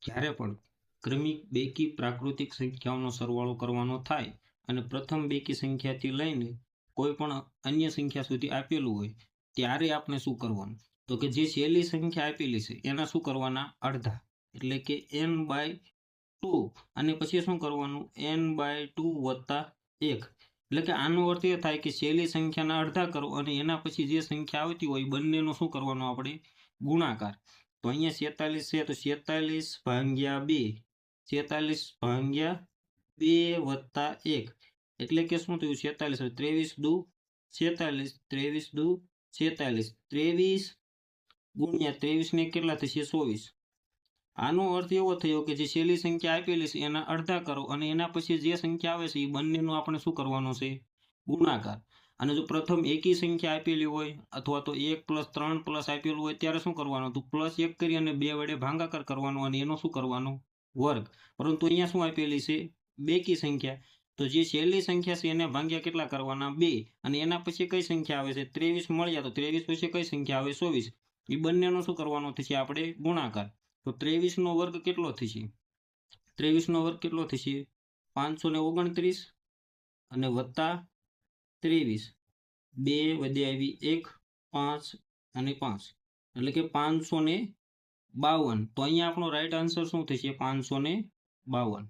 જ્યારે પણ ક્રમિક બેકી પ્રાકૃતિક સંખ્યાઓનો સરવાળો કરવાનો થાય અને પ્રથમ બેકી સંખ્યાથી લઈને કોઈ પણ અન્ય સંખ્યા સુધી આપેલું હોય ત્યારે આપણે શું કરવાનું? તો કે જે છેલ્લી સંખ્યા આપેલી છે એના શું કરવાના? અડધા, એટલે કે n/2 અને પછી શું કરવાનું? n/2 વત્તા 1. એટલે કે આનો અર્થ એ થાય કે છેલ્લી સંખ્યાના અડધા કરો અને એના પછી જે સંખ્યા આવતી હોય બંનેનો શું કરવાનો? આપણે ગુણાકાર. તો અહીંયા 46 છે તો 46/2, 46/2 વત્તા 1, એટલે કે શું થયું? 46, 23 દુ 46, 23 દુ 46, 23 ગુણ્યા 23 ને કેટલા થશે? 24. આનો અર્થ એવો થયો કે જે છેલ્લી સંખ્યા આપેલી છે એના અડધા કરો અને એના પછી જે સંખ્યા આવે છે એ બંનેનો આપણે શું કરવાનો છે? ગુણાકાર. અને જો પ્રથમ એકી સંખ્યા આપેલી હોય અથવા તો 1 + 3 + આપેલું હોય ત્યારે શું કરવાનું? તો +1 કરી અને 2 વડે ભાગાકાર કરવાનો અને એનો શું કરવાનો? વર્ગ. પરંતુ અહીંયા શું આપેલી છે? બેકી સંખ્યા. તો જે છેલ્લી સંખ્યા છે એને ભાગ્યા કેટલા કરવાના? 2. અને એના પછી કઈ સંખ્યા આવે છે? 23 મળ્યા તો 23 પછી કઈ સંખ્યા આવે? 24. એ બંનેનો શું કરવાનો થશે? આપણે ગુણાકાર. તો 23 નો વર્ગ કેટલો થશે? 23 નો વર્ગ કેટલો થશે? 529 અને વત્તા 23. 2 વધે આવી 1, 5 અને 5, એટલે કે 552. તો અહીંયા આપણો રાઈટ આન્સર શું થશે? 552.